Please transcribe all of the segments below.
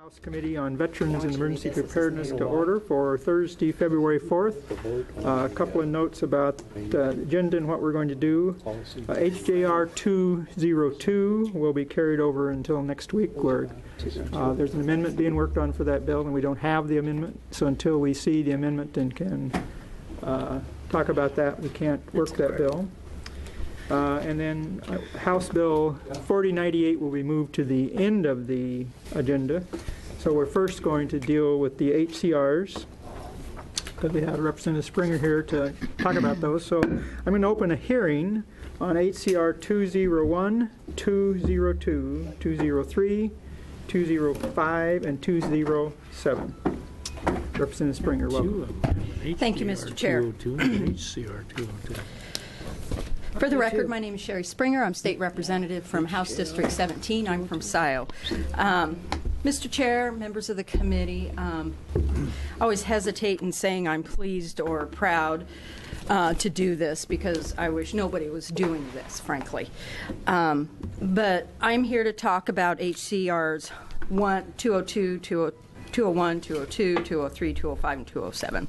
House Committee on Veterans and Emergency Preparedness to order for Thursday, February 4th. A couple of notes about the agenda and what we're going to do. HCR2012 will be carried over until next week, where there's an amendment being worked on for that bill, and we don't have the amendment. So until we see the amendment and can talk about that, we can't work that bill. And then House Bill 4098 will be moved to the end of the agenda. So we're first going to deal with the HCRs, because we had Representative Springer here to talk about those. So I'm going to open a hearing on HCR 201, 202, 203, 205, and 207. Representative Springer, welcome. Thank you, Mr. Chair. HCR 202. For the record, my name is Sherry Springer. I'm State Representative from House District 17. I'm from SIO. Mr. Chair, members of the committee, I always hesitate in saying I'm pleased or proud to do this, because I wish nobody was doing this, frankly. But I'm here to talk about HCRs 202, 201, 202, 203, 205, and 207.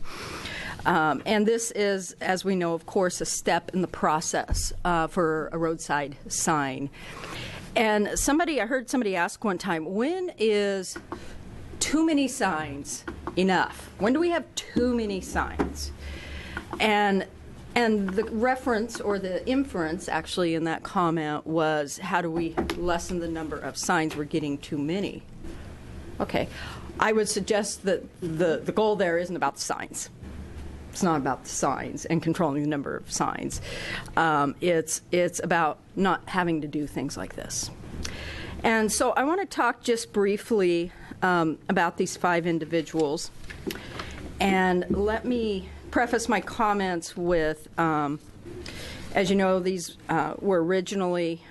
And this is, as we know, of course, a step in the process for a roadside sign. And I heard somebody ask one time, when is too many signs enough? When do we have too many signs? And the reference, or the inference actually in that comment, was, how do we lessen the number of signs? We're getting too many. Okay. I would suggest that the goal there isn't about the signs. It's not about the signs and controlling the number of signs. It's about not having to do things like this. And so I want to talk just briefly about these 5 individuals. And let me preface my comments with, as you know, these were originally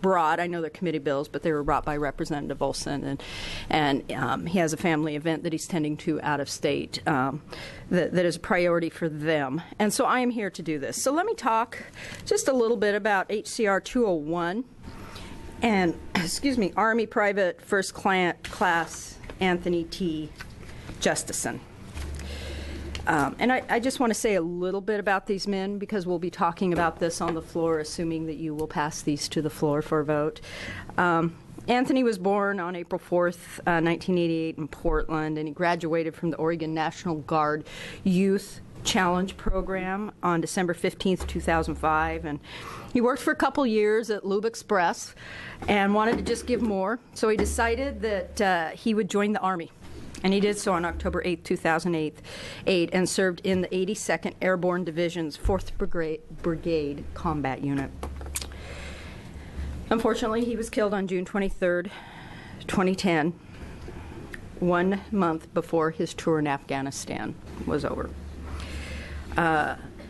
brought. I know they're committee bills, but they were brought by Representative Olson, and he has a family event that he's tending to out of state that is a priority for them. And so I am here to do this. So let me talk just a little bit about HCR 201 and, Army Private First Class Anthony T. Justesen. And I just want to say a little bit about these men, because we'll be talking about this on the floor, assuming that you will pass these to the floor for a vote. Anthony was born on April 4th, 1988 in Portland, and he graduated from the Oregon National Guard Youth Challenge Program on December 15th, 2005. And he worked for a couple years at Lube Express and wanted to just give more, so he decided that he would join the Army. And he did so on October 8, 2008, and served in the 82nd Airborne Division's 4th Brigade Combat Unit. Unfortunately, he was killed on June 23, 2010, 1 month before his tour in Afghanistan was over.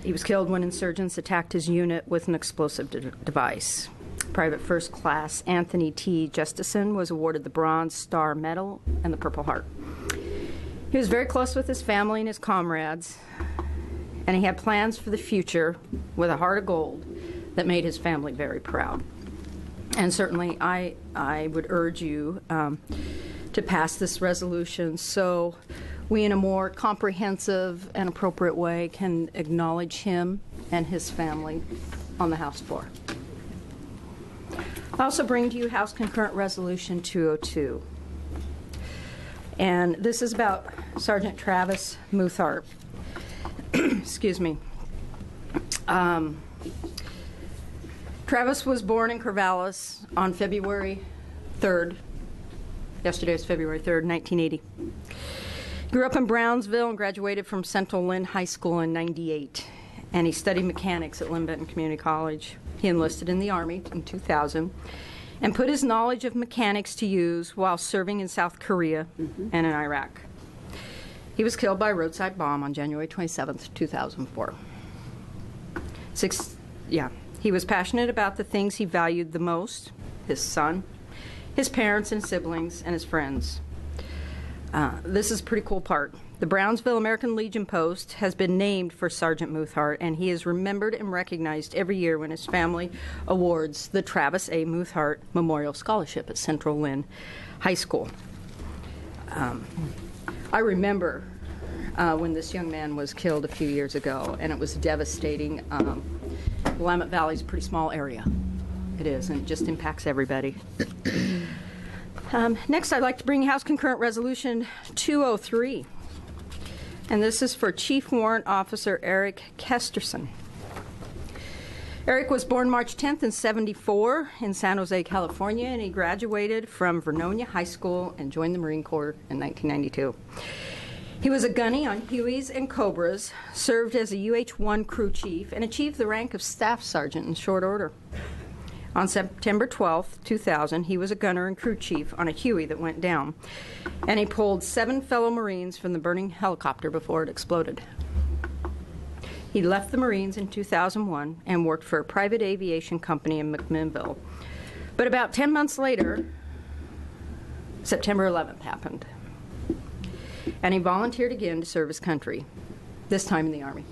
He was killed when insurgents attacked his unit with an explosive device. Private First Class Anthony T. Justesen was awarded the Bronze Star Medal and the Purple Heart. He was very close with his family and his comrades, and he had plans for the future with a heart of gold that made his family very proud. And certainly I would urge you to pass this resolution so we, in a more comprehensive and appropriate way, can acknowledge him and his family on the House floor. I also bring to you House Concurrent Resolution 202. And this is about Sergeant Travis Moothart. Excuse me. Travis was born in Corvallis on February 3rd. Yesterday is February 3rd, 1980. Grew up in Brownsville and graduated from Central Lynn High School in '98. And he studied mechanics at Lynn Benton Community College. He enlisted in the Army in 2000 and put his knowledge of mechanics to use while serving in South Korea and in Iraq. He was killed by a roadside bomb on January 27th, 2004. He was passionate about the things he valued the most: his son, his parents and siblings, and his friends. This is a pretty cool part. The Brownsville American Legion Post has been named for Sergeant Moothart, and he is remembered and recognized every year when his family awards the Travis A. Moothart Memorial Scholarship at Central Lynn High School. I remember when this young man was killed a few years ago, and it was devastating. Willamette Valley is a pretty small area. It is, and it just impacts everybody. Next, I'd like to bring House Concurrent Resolution 203. And this is for Chief Warrant Officer Erik Kesterson. Erik was born March 10th in '74 in San Jose, California, and he graduated from Vernonia High School and joined the Marine Corps in 1992. He was a gunny on Hueys and Cobras, served as a UH-1 crew chief, and achieved the rank of Staff Sergeant in short order. On September 12, 2000, he was a gunner and crew chief on a Huey that went down, and he pulled 7 fellow Marines from the burning helicopter before it exploded. He left the Marines in 2001 and worked for a private aviation company in McMinnville. But about 10 months later, September 11th happened, and he volunteered again to serve his country, this time in the Army.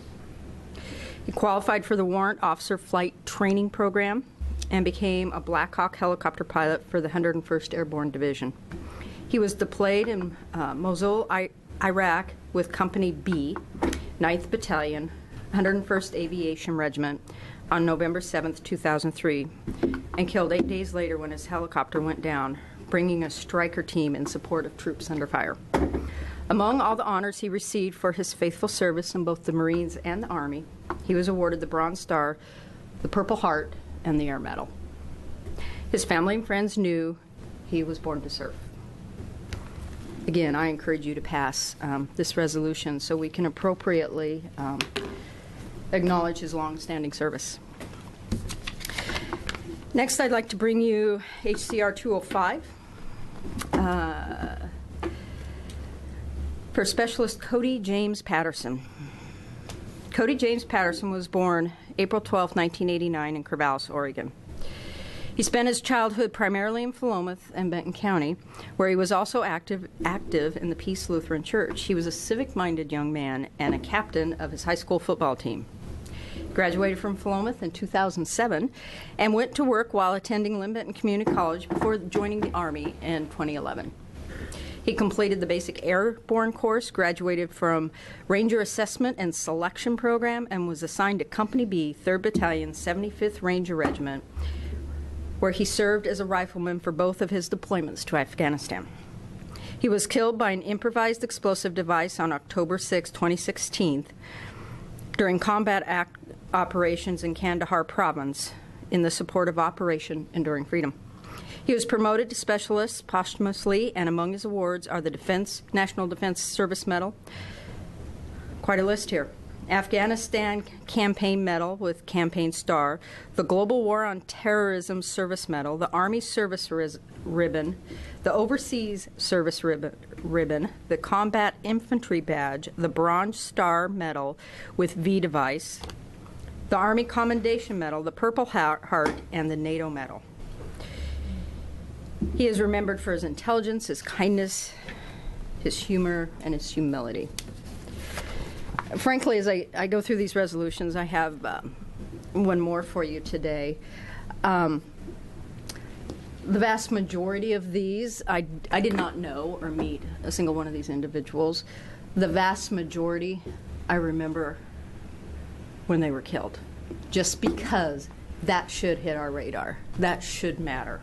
He qualified for the Warrant Officer Flight Training Program and became a Black Hawk helicopter pilot for the 101st Airborne Division. He was deployed in Mosul, Iraq with Company B, 9th Battalion, 101st Aviation Regiment on November 7, 2003, and killed 8 days later when his helicopter went down, bringing a Stryker team in support of troops under fire. Among all the honors he received for his faithful service in both the Marines and the Army, he was awarded the Bronze Star, the Purple Heart, and the Air Medal. His family and friends knew he was born to serve. Again, I encourage you to pass this resolution so we can appropriately acknowledge his long-standing service. Next, I'd like to bring you HCR 205 for Specialist Cody James Patterson. Cody James Patterson was born April 12, 1989 in Corvallis, Oregon. He spent his childhood primarily in Philomath and Benton County, where he was also active in the Peace Lutheran Church. He was a civic-minded young man and a captain of his high school football team. Graduated from Philomath in 2007 and went to work while attending Lynn Benton Community College before joining the Army in 2011. He completed the basic airborne course, graduated from Ranger Assessment and Selection Program, and was assigned to Company B, 3rd Battalion, 75th Ranger Regiment, where he served as a rifleman for both of his deployments to Afghanistan. He was killed by an improvised explosive device on October 6, 2016, during combat operations in Kandahar Province in the support of Operation Enduring Freedom. He was promoted to specialist posthumously, and among his awards are the National Defense Service Medal, quite a list here, Afghanistan Campaign Medal with Campaign Star, the Global War on Terrorism Service Medal, the Army Service Ribbon, the Overseas Service Ribbon, the Combat Infantry Badge, the Bronze Star Medal with V device, the Army Commendation Medal, the Purple Heart, and the NATO Medal. He is remembered for his intelligence, his kindness, his humor, and his humility. Frankly, as I go through these resolutions, I have one more for you today. The vast majority of these, I did not know or meet a single one of these individuals. The vast majority, I remember when they were killed, just because that should hit our radar. That should matter.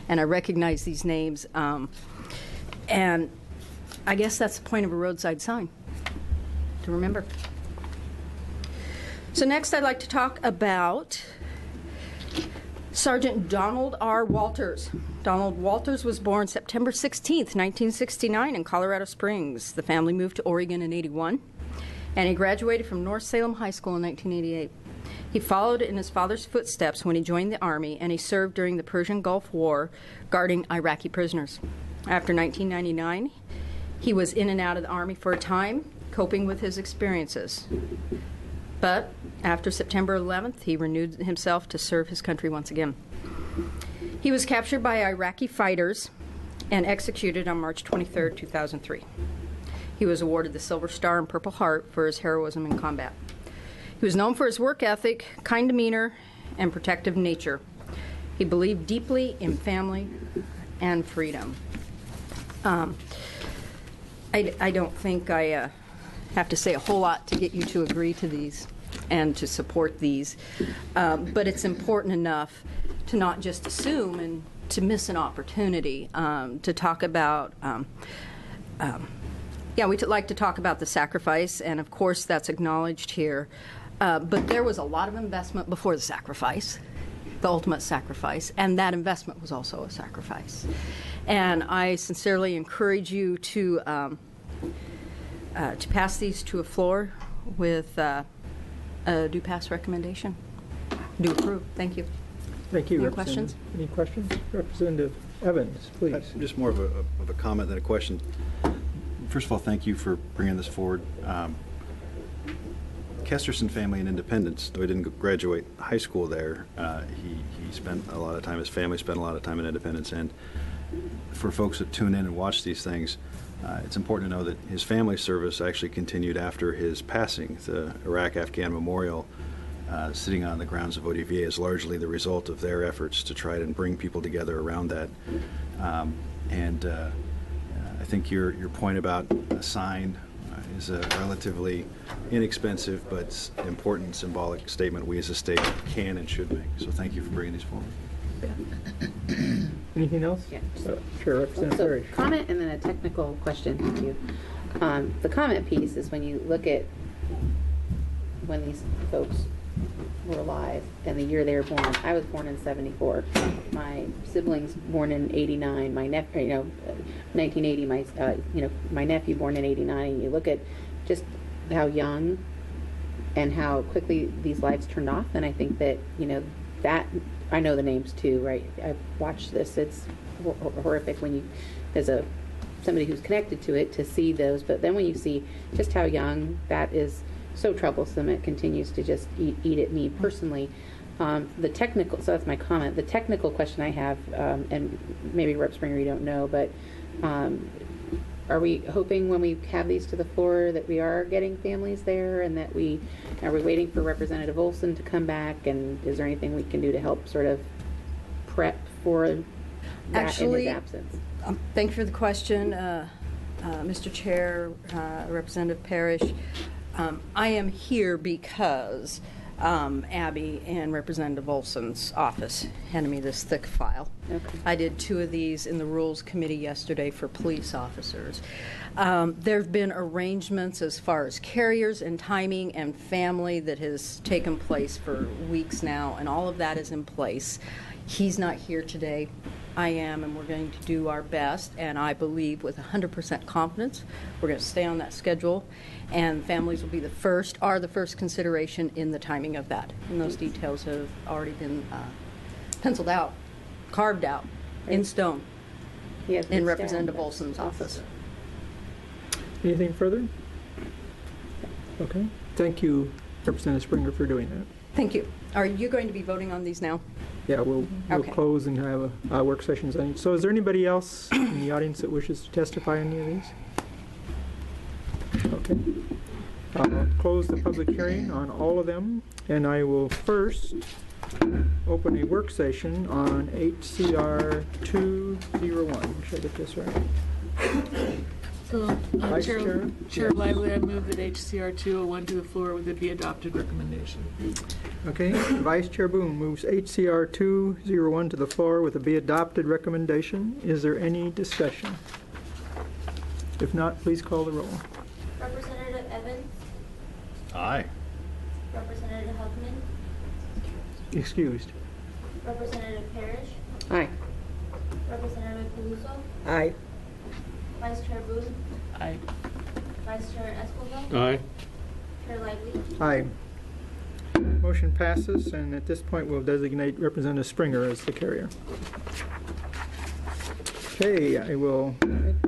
And I recognize these names, and I guess that's the point of a roadside sign, to remember. So next I'd like to talk about Sergeant Donald R. Walters. Donald Walters was born September 16th, 1969 in Colorado Springs. The family moved to Oregon in '81, and he graduated from North Salem High School in 1988. He followed in his father's footsteps when he joined the Army, and he served during the Persian Gulf War guarding Iraqi prisoners. After 1999, he was in and out of the Army for a time, coping with his experiences. But after September 11th, he renewed himself to serve his country once again. He was captured by Iraqi fighters and executed on March 23, 2003. He was awarded the Silver Star and Purple Heart for his heroism in combat. He was known for his work ethic, kind demeanor, and protective nature. He believed deeply in family and freedom. I don't think I have to say a whole lot to get you to agree to these and to support these, but it's important enough to not just assume and to miss an opportunity to talk about. We'd like to talk about the sacrifice, and of course that's acknowledged here. But there was a lot of investment before the sacrifice, the ultimate sacrifice, and that investment was also a sacrifice. And I sincerely encourage you to pass these to a floor with a do pass recommendation. Do approve. Thank you. Thank you. Any questions? Any questions? Representative Evans, please. Just more of a comment than a question. First of all, thank you for bringing this forward. Kesterson family in Independence, though he didn't graduate high school there, he spent a lot of time, his family spent a lot of time in Independence. And for folks that tune in and watch these things, it's important to know that his family service actually continued after his passing. The Iraq-Afghan Memorial sitting on the grounds of ODVA is largely the result of their efforts to try and bring people together around that. I think your point about a sign is a relatively inexpensive but important symbolic statement we as a state can and should make. So thank you for bringing these forward. Anything else? Yeah. Sure, Representative Parrish. Comment and then a technical question. Thank you. The comment piece is when you look at when these folks were alive and the year they were born. I was born in '74. My siblings born in '89. My nephew, 1980. My nephew born in '89. You look at just how young and how quickly these lives turned off, and I think that that I know the names too, right? I've watched this. It's horrific when you, as somebody who's connected to it, to see those. But then when you see just how young, that is so troublesome. It continues to just eat at me personally. The technical, so that's my comment. The technical question I have, and maybe Rep. Springer, you don't know, but are we hoping when we have these to the floor that we are getting families there, and that are we waiting for Representative Olson to come back, and is there anything we can do to help sort of prep for that in his absence? Thank you for the question, Mr. Chair, Representative Parrish. I am here because Abby and Representative Olson's office handed me this thick file. Okay. I did 2 of these in the Rules Committee yesterday for police officers. There have been arrangements as far as carriers and timing and family that has taken place for weeks now, and all of that is in place. He's not here today. I am, and we're going to do our best, and I believe with 100% confidence we're going to stay on that schedule, and families will be the first consideration in the timing of that. And those details have already been penciled out, carved out, in stone in Representative Olson's office. Anything further? Okay. Thank you, Representative Springer, for doing that. Thank you. Are you going to be voting on these now? Yeah, we'll Okay. close and have a work session. So is there anybody else in the audience that wishes to testify on any of these? Okay. I'll close the public hearing on all of them, and I will first open a work session on HCR 201. Should I get this right? So, Vice Chair? Chair Lively, I move that HCR 201 to the floor with it be adopted recommendation. Okay. Vice Chair Boone moves HCR 201 to the floor with a be adopted recommendation. Is there any discussion? If not, please call the roll. Representative Evans, Aye. Representative Huffman, Excused. Representative Parrish, Aye. Representative Peluso, Aye. Vice Chair Boone, Aye. Vice Chair Escobar, Aye. Chair Lively. Aye. Motion passes, and at this point we'll designate Representative Springer as the carrier. Okay, I will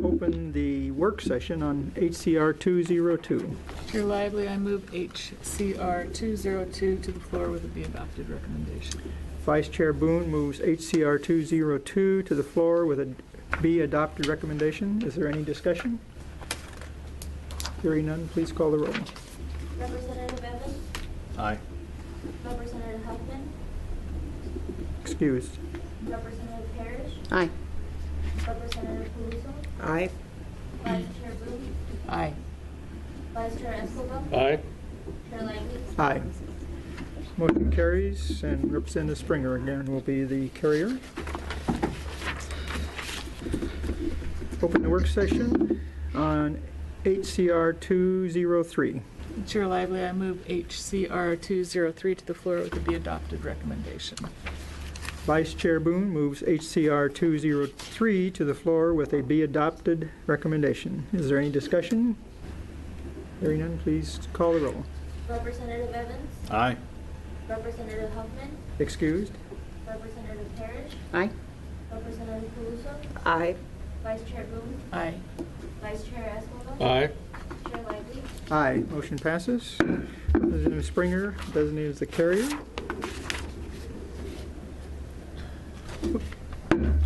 open the work session on HCR 202. Chair Lively, I move HCR 202 to the floor with it be adopted recommendation. Vice Chair Boone moves HCR 202 to the floor with a be adopted recommendation. Is there any discussion? Hearing none, please call the roll. Representative Evans, Aye. Representative Huffman, Excused. Representative Parrish, Aye. Representative Peluso, Aye. Vice Chair Boone, Aye. Vice Chair Escobar, Aye. Chair Lively. Aye. Motion carries, and Representative Springer again will be the carrier. Open the work session on HCR 203. Chair Lively, I move HCR 203 to the floor with the be adopted recommendation. Vice Chair Boone moves HCR 203 to the floor with a be adopted recommendation. Is there any discussion? Hearing none, please call the roll. Representative Evans, Aye. Representative Huffman, Excused? Representative Parrish, Aye. Representative Caruso, Aye. Vice Chair Boone, Aye. Vice Chair Escobar, Aye. Chair Lively. Aye. Motion passes. Representative Springer designated as the carrier.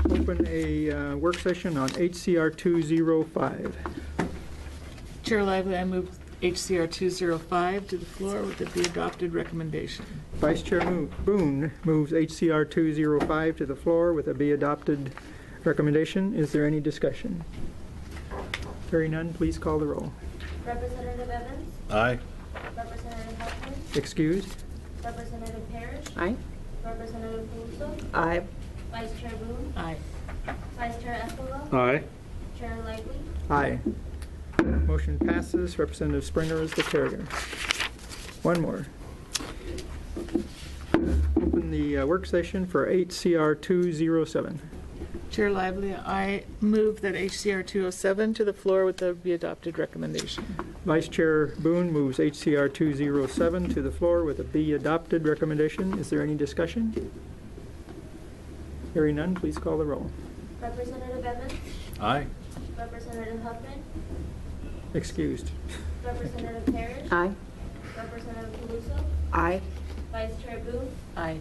Open a work session on HCR 205. Chair Lively, I move HCR 205 to the floor with the be adopted recommendation. Vice Chair Boone moves HCR 205 to the floor with a be adopted recommendation. Is there any discussion? Hearing none, please call the roll. Representative Evans, Aye. Representative Huffman, Excused? Representative Parrish, Aye. Representative Caruso, Aye. Vice Chair Boone, Aye. Vice Chair Escobar, Aye. Chair Lively. Aye. Motion passes. Representative Springer is the carrier. One more. Open the work session for HCR 207. Chair Lively, I move that HCR 207 to the floor with the be adopted recommendation. Vice Chair Boone moves HCR 207 to the floor with a be adopted recommendation. Is there any discussion? Hearing none, please call the roll. Representative Evans, Aye. Representative Huffman, Excused. Representative Parrish, Aye. Representative Caruso, Aye. Vice Chair Boone, Aye.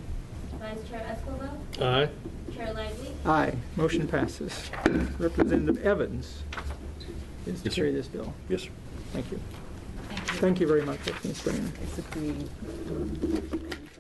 Vice Chair Escobar, Aye. Chair Lively. Aye. Motion passes. Representative Evans is to Yes, sir. carry this bill. Yes, sir. Thank you. Thank you very much, Representative Springer. It's a